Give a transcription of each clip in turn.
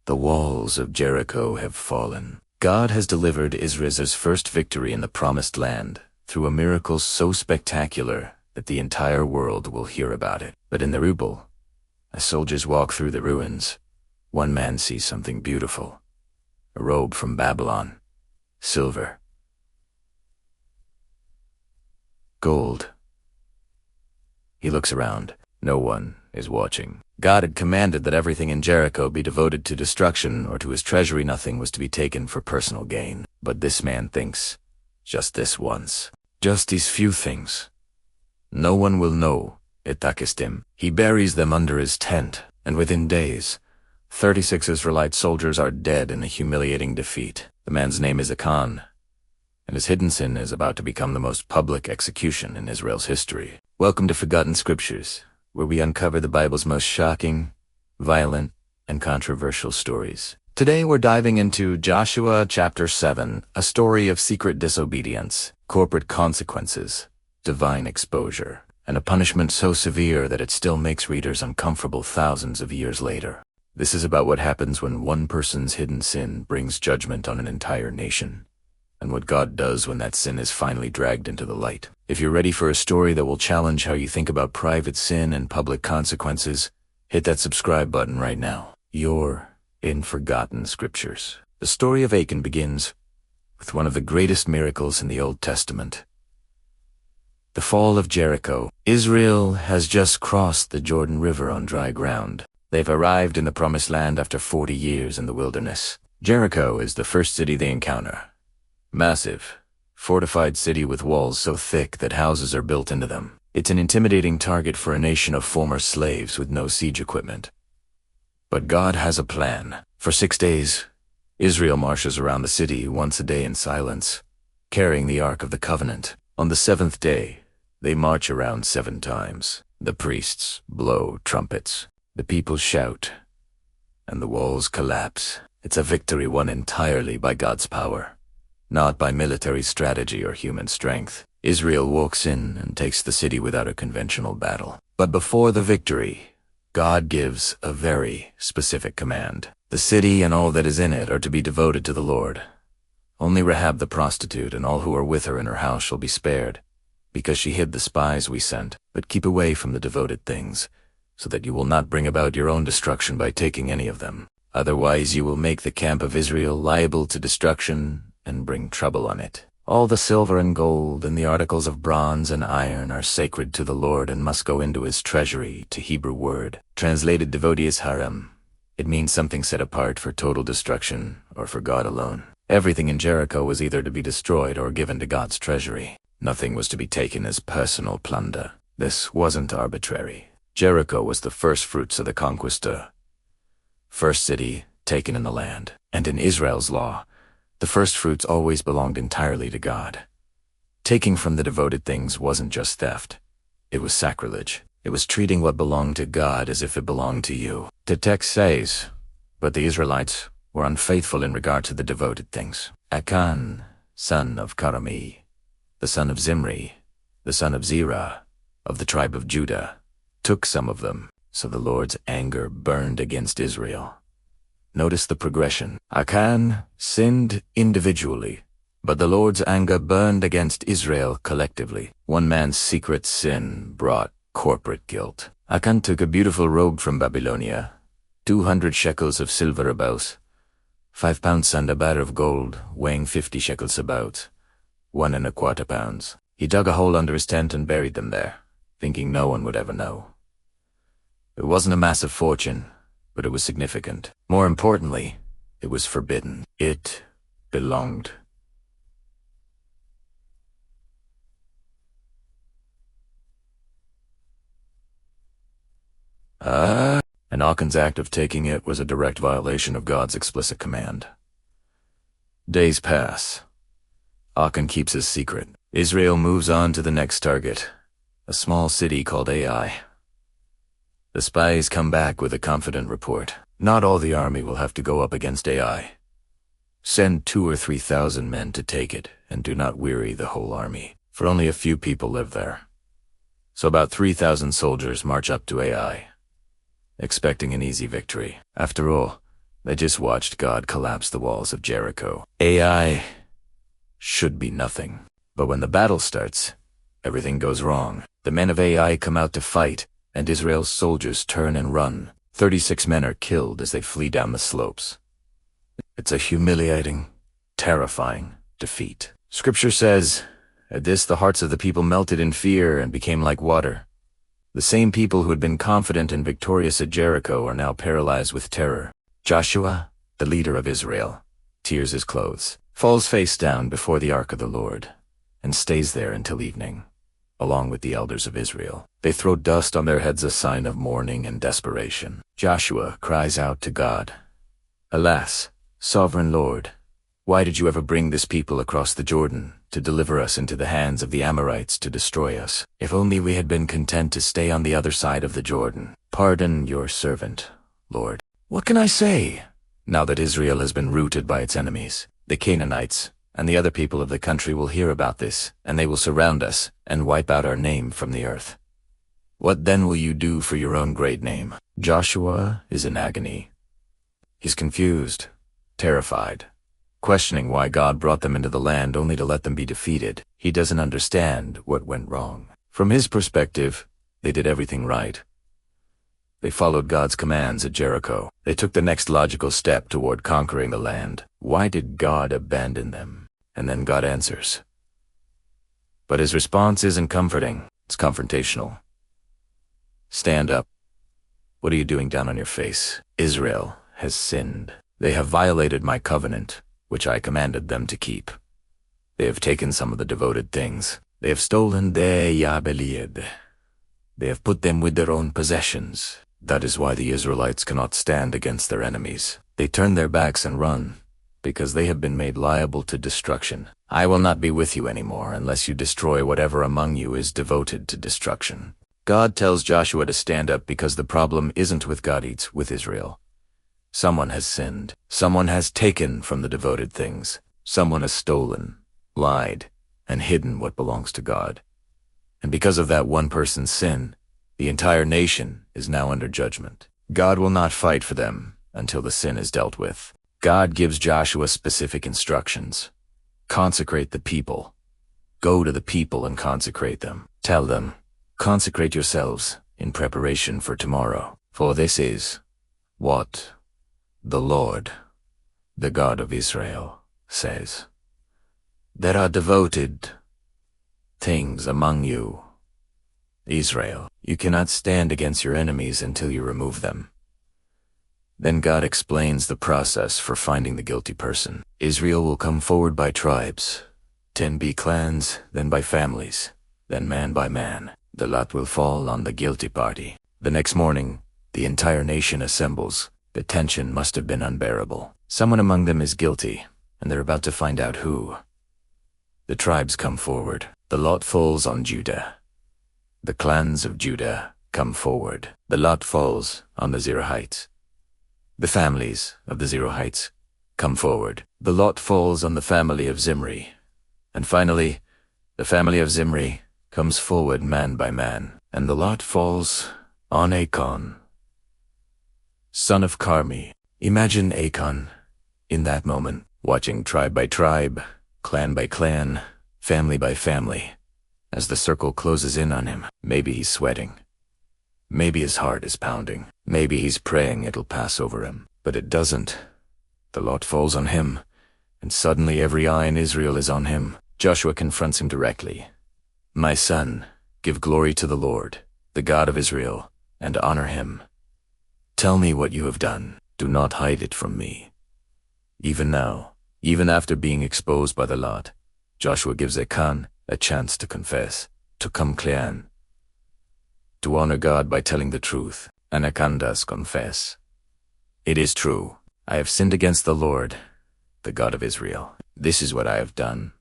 The walls of Jericho have fallen. God has delivered Israel's first victory in the Promised Land through a miracle so spectacular that the entire world will hear about it. But in the Rubble, as soldiers walk through the ruins, one man sees something beautiful. A robe from Babylon. Silver. Gold. He looks around. No one is watching. God had commanded that everything in Jericho be devoted to destruction, or to his treasury nothing was to be taken for personal gain. But this man thinks, just this once. Just these few things. No one will know it touched him. He buries them under his tent, and within days, 36 Israelite soldiers are dead in a humiliating defeat. The man's name is Achan, and his hidden sin is about to become the most public execution in Israel's history. Welcome to Forgotten Scriptures, where we uncover the Bible's most shocking, violent, and controversial stories. Today we're diving into Joshua chapter 7, a story of secret disobedience, corporate consequences, divine exposure, and a punishment so severe that it still makes readers uncomfortable thousands of years later. This is about what happens when one person's hidden sin brings judgment on an entire nation, and what God does when that sin is finally dragged into the light. If you're ready for a story that will challenge how you think about private sin and public consequences, hit that subscribe button right now. You're in Forgotten Scriptures. The story of Achan begins with one of the greatest miracles in the Old Testament. The fall of Jericho. Israel has just crossed the Jordan River on dry ground. They've arrived in the Promised Land after 40 years in the wilderness. Jericho is the first city they encounter. Massive, fortified city with walls so thick that houses are built into them. It's an intimidating target for a nation of former slaves with no siege equipment. But God has a plan. For 6 days, Israel marches around the city once a day in silence, carrying the Ark of the Covenant. On the 7th day, they march around 7 times. The priests blow trumpets. The people shout, and the walls collapse. It's a victory won entirely by God's power, not by military strategy or human strength. Israel walks in and takes the city without a conventional battle. But before the victory, God gives a very specific command. The city and all that is in it are to be devoted to the Lord. Only Rahab the prostitute and all who are with her in her house shall be spared, because she hid the spies we sent. But keep away from the devoted things, so that you will not bring about your own destruction by taking any of them. Otherwise you will make the camp of Israel liable to destruction and bring trouble on it. All the silver and gold and the articles of bronze and iron are sacred to the Lord and must go into his treasury, to Hebrew word, translated devotees harem. It means something set apart for total destruction or for God alone. Everything in Jericho was either to be destroyed or given to God's treasury. Nothing was to be taken as personal plunder. This wasn't arbitrary. Jericho was the first fruits of the conquista, first city taken in the land. And in Israel's law, the first fruits always belonged entirely to God. Taking from the devoted things wasn't just theft. It was sacrilege. It was treating what belonged to God as if it belonged to you. The text says, but the Israelites were unfaithful in regard to the devoted things. Achan, son of Carmi, the son of Zimri, the son of Zerah, of the tribe of Judah, took some of them, so the Lord's anger burned against Israel. Notice the progression. Achan sinned individually, but the Lord's anger burned against Israel collectively. One man's secret sin brought corporate guilt. Achan took a beautiful robe from Babylonia, 200 shekels of silver about, 5 pounds sandabar of gold, weighing 50 shekels about, 1¼ pounds. He dug a hole under his tent and buried them there, thinking no one would ever know. It wasn't a massive fortune, but it was significant. More importantly, it was forbidden. It belonged. And Achan's act of taking it was a direct violation of God's explicit command. Days pass. Achan keeps his secret. Israel moves on to the next target, a small city called Ai. The spies come back with a confident report. Not all the army will have to go up against Ai. Send 2,000 or 3,000 men to take it, and do not weary the whole army, for only a few people live there. So about 3,000 soldiers march up to Ai, expecting an easy victory. After all, They just watched God collapse the walls of Jericho. AI should be nothing. But when the battle starts, everything goes wrong. The men of AI come out to fight, and Israel's soldiers turn and run. 36 men are killed as they flee down the slopes. It's a humiliating, terrifying defeat. Scripture says, "At this the hearts of the people melted in fear and became like water." The same people who had been confident and victorious at Jericho are now paralyzed with terror. Joshua, the leader of Israel, tears his clothes, falls face down before the ark of the Lord, and stays there until evening, along with the elders of Israel. They throw dust on their heads, a sign of mourning and desperation. Joshua cries out to God, "Alas, sovereign Lord, why did you ever bring this people across the Jordan to deliver us into the hands of the Amorites to destroy us? If only we had been content to stay on the other side of the Jordan. Pardon your servant, Lord." What can I say now that Israel has been routed by its enemies? The Canaanites and the other people of the country will hear about this, and they will surround us and wipe out our name from the earth. What then will you do for your own great name? Joshua is in agony. He's confused, terrified, questioning why God brought them into the land only to let them be defeated. He doesn't understand what went wrong. From his perspective, they did everything right. They followed God's commands at Jericho. They took the next logical step toward conquering the land. Why did God abandon them? And then God answers. But his response isn't comforting. It's confrontational. Stand up. What are you doing down on your face? Israel has sinned. They have violated my covenant, which I commanded them to keep. They have taken some of the devoted things. They have stolen their humiliated. They have put them with their own possessions. That is why the Israelites cannot stand against their enemies. They turn their backs and run, because they have been made liable to destruction. I will not be with you anymore unless you destroy whatever among you is devoted to destruction. God tells Joshua to stand up because the problem isn't with God, it's with Israel. Someone has sinned. Someone has taken from the devoted things. Someone has stolen, lied, and hidden what belongs to God. And because of that one person's sin, the entire nation is now under judgment. God will not fight for them until the sin is dealt with. God gives Joshua specific instructions. Consecrate the people. Go to the people and consecrate them. Tell them, consecrate yourselves in preparation for tomorrow. For this is what the Lord, the God of Israel, says. There are devoted things among you. Israel, you cannot stand against your enemies until you remove them. Then God explains the process for finding the guilty person. Israel will come forward by tribes, 10 be clans, then by families, then man by man. The lot will fall on the guilty party. The next morning, the entire nation assembles. The tension must have been unbearable. Someone among them is guilty, and they're about to find out who. The tribes come forward. The lot falls on Judah. The clans of Judah come forward. The lot falls on the Zerahites. The families of the Zerahites come forward. The lot falls on the family of Zimri. And finally, the family of Zimri comes forward man by man. And the lot falls on Achan, son of Carmi. Imagine Achan in that moment, watching tribe by tribe, clan by clan, family by family. As the circle closes in on him, maybe he's sweating. Maybe his heart is pounding. Maybe he's praying it'll pass over him. But it doesn't. The lot falls on him, and suddenly every eye in Israel is on him. Joshua confronts him directly. My son, give glory to the Lord, the God of Israel, and honor him. Tell me what you have done. Do not hide it from me. Even now, even after being exposed by the lot, Joshua gives Achan a chance to confess, to come clean, to honor God by telling the truth. And Achan does confess. It is true. I have sinned against the Lord, the God of Israel. This is what I have done.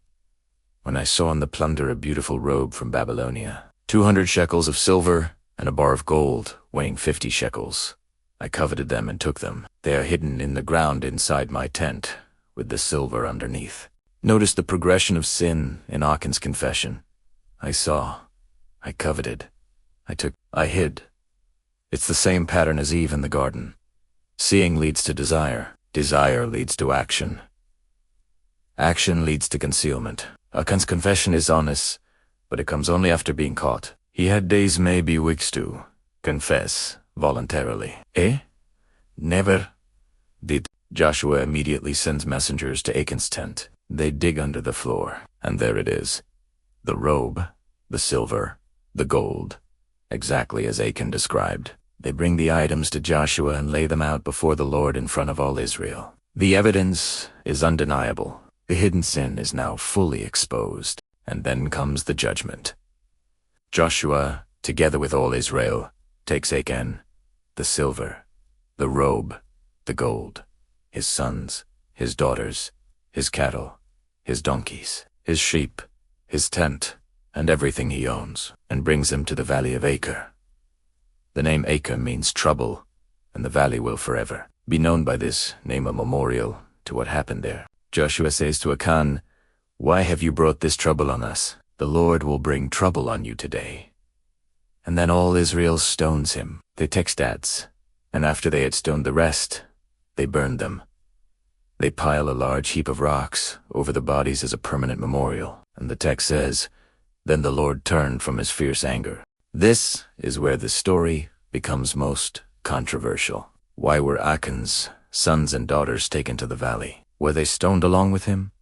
When I saw in the plunder a beautiful robe from Babylonian, 200 shekels of silver and a bar of gold weighing 50 shekels, I coveted them and took them. They are hidden in the ground inside my tent, with the silver underneath. Notice the progression of sin in Achan's confession. I saw, I coveted, I took, I hid. It's the same pattern as Eve in the garden. Seeing leads to desire. Desire leads to action. Action leads to concealment. Achan's confession is honest, but it comes only after being caught. He had days, maybe weeks to confess voluntarily. Never did. Joshua immediately sends messengers to Achan's tent. They dig under the floor, and there it is. The robe, the silver, the gold, exactly as Achan described. They bring the items to Joshua and lay them out before the Lord in front of all Israel. The evidence is undeniable. The hidden sin is now fully exposed, and then comes the judgment. Joshua, together with all Israel, takes Achan, the silver, the robe, the gold, his sons, his daughters, his cattle, his donkeys, his sheep, his tent, and everything he owns, and brings them to the Valley of Achor. The name Achor means trouble, and the valley will forever be known by this name, a memorial to what happened there. Joshua says to Achan, "Why have you brought this trouble on us? The Lord will bring trouble on you today." And then all Israel stones him. They take stats, and after they had stoned the rest, they burned them. They pile a large heap of rocks over the bodies as a permanent memorial, and the text says, "Then the Lord turned from his fierce anger." This is where the story becomes most controversial. Why were Achan's sons and daughters taken to the valley? Were they stoned along with him?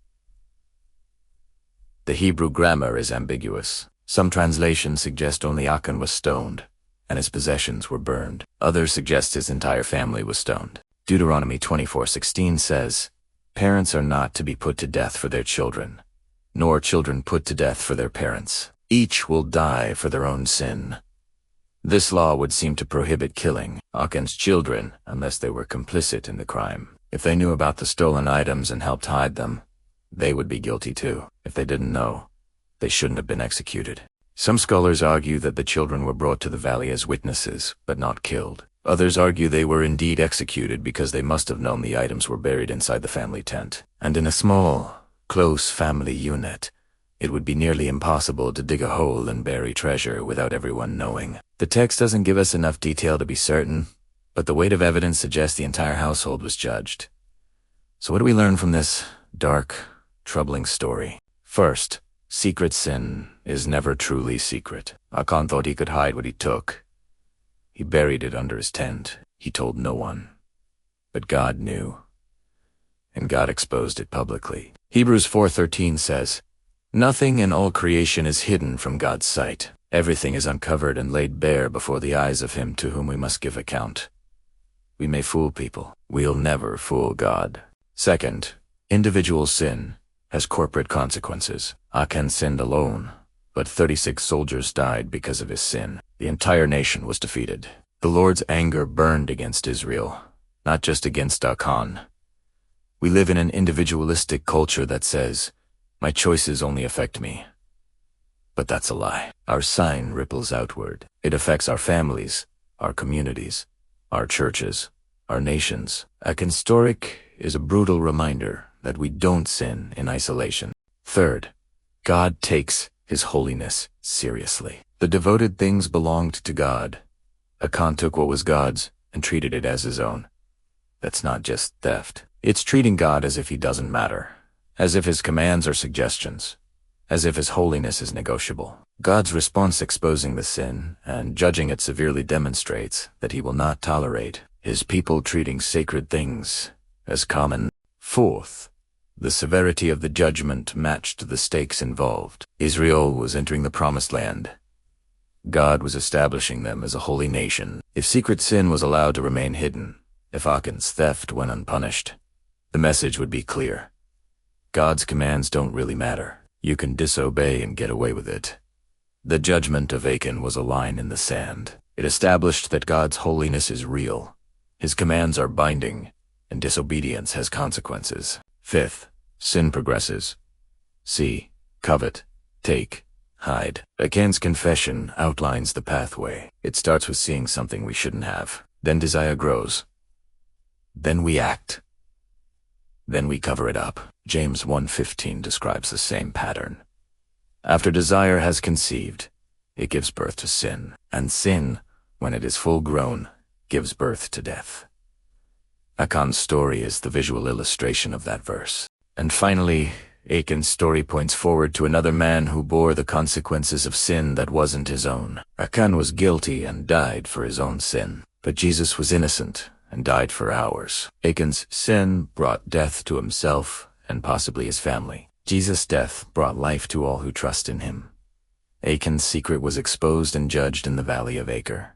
The Hebrew grammar is ambiguous. Some translations suggest only Achan was stoned, and his possessions were burned. Others suggest his entire family was stoned. Deuteronomy 24:16 says, "Parents are not to be put to death for their children, nor children put to death for their parents. Each will die for their own sin." This law would seem to prohibit killing Achan's children unless they were complicit in the crime. If they knew about the stolen items and helped hide them, they would be guilty too. If they didn't know, they shouldn't have been executed. Some scholars argue that the children were brought to the valley as witnesses, but not killed. Others argue they were indeed executed because they must have known the items were buried inside the family tent. And in a small, close family unit, it would be nearly impossible to dig a hole and bury treasure without everyone knowing. The text doesn't give us enough detail to be certain, but the weight of evidence suggests the entire household was judged. So what do we learn from this dark, troubling story? First, secret sin is never truly secret. Achan thought he could hide what he took. He buried it under his tent. He told no one. But God knew, and God exposed it publicly. Hebrews 4:13 says, "Nothing in all creation is hidden from God's sight. Everything is uncovered and laid bare before the eyes of him to whom we must give account." We may fool people. We'll never fool God. Second, individual sin has corporate consequences. Achan sinned alone, but 36 soldiers died because of his sin. The entire nation was defeated. The Lord's anger burned against Israel, not just against Achan. We live in an individualistic culture that says, "My choices only affect me." But that's a lie. Our sign ripples outward. It affects our families, our communities, our churches, our nations. Achan's story is a brutal reminder that we don't sin in isolation. Third, God takes his holiness seriously. The devoted things belonged to God. Achan took what was God's and treated it as his own. That's not just theft. It's treating God as if he doesn't matter, as if his commands are suggestions, as if his holiness is negotiable. God's response exposing the sin and judging it severely demonstrates that he will not tolerate his people treating sacred things as common. Fourth, the severity of the judgment matched the stakes involved. Israel was entering the promised land. God was establishing them as a holy nation. If secret sin was allowed to remain hidden, if Achan's theft went unpunished, the message would be clear. God's commands don't really matter. You can disobey and get away with it. The judgment of Achan was a line in the sand. It established that God's holiness is real. His commands are binding, and disobedience has consequences. Fifth, sin progresses. See, covet, take, hide. Achan's confession outlines the pathway. It starts with seeing something we shouldn't have. Then desire grows. Then we act. Then we cover it up. James 1:15 describes the same pattern. After desire has conceived, it gives birth to sin, and sin, when it is full grown, gives birth to death. Achan's story is the visual illustration of that verse. And finally, Achan's story points forward to another man who bore the consequences of sin that wasn't his own. Achan was guilty and died for his own sin, but Jesus was innocent and died for ours. Achan's sin brought death to himself and possibly his family. Jesus' death brought life to all who trust in him. Achan's secret was exposed and judged in the Valley of Achor.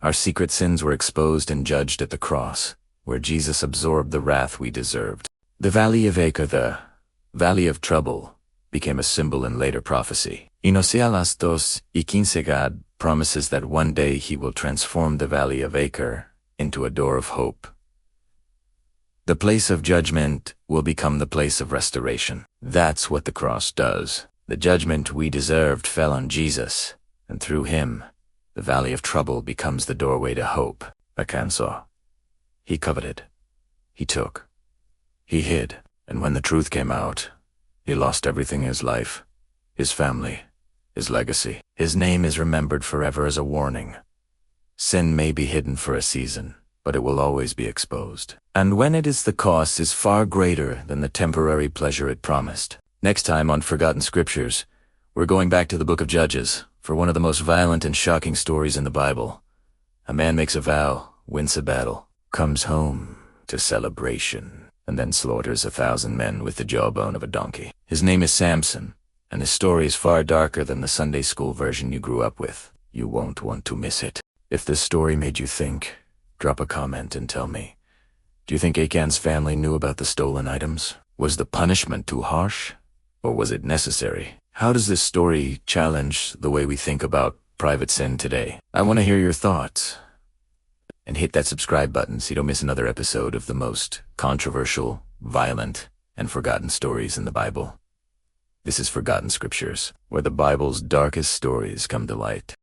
Our secret sins were exposed and judged at the cross, where Jesus absorbed the wrath we deserved. The Valley of Achor, the Valley of Trouble, became a symbol in later prophecy. In Hosea 2:15 God promises that one day he will transform the Valley of Achor into a door of hope. The place of judgment will become the place of restoration. That's what the cross does. The judgment we deserved fell on Jesus, and through him, the Valley of Trouble becomes the doorway to hope. Achan saw. He coveted. He took. He hid. And when the truth came out, he lost everything: his life, his family, his legacy. His name is remembered forever as a warning. Sin may be hidden for a season, but it will always be exposed. And when it is, the cost is far greater than the temporary pleasure it promised. Next time on Forgotten Scriptures, we're going back to the book of Judges for one of the most violent and shocking stories in the Bible. A man makes a vow, wins a battle, comes home to celebration, and then slaughters 1,000 men with the jawbone of a donkey. His name is Samson, and his story is far darker than the Sunday school version you grew up with. You won't want to miss it. If this story made you think, drop a comment and tell me. Do you think Achan's family knew about the stolen items? Was the punishment too harsh? Or was it necessary? How does this story challenge the way we think about private sin today? I want to hear your thoughts. And hit that subscribe button so you don't miss another episode of the most controversial, violent, and forgotten stories in the Bible. This is Forgotten Scriptures, where the Bible's darkest stories come to light.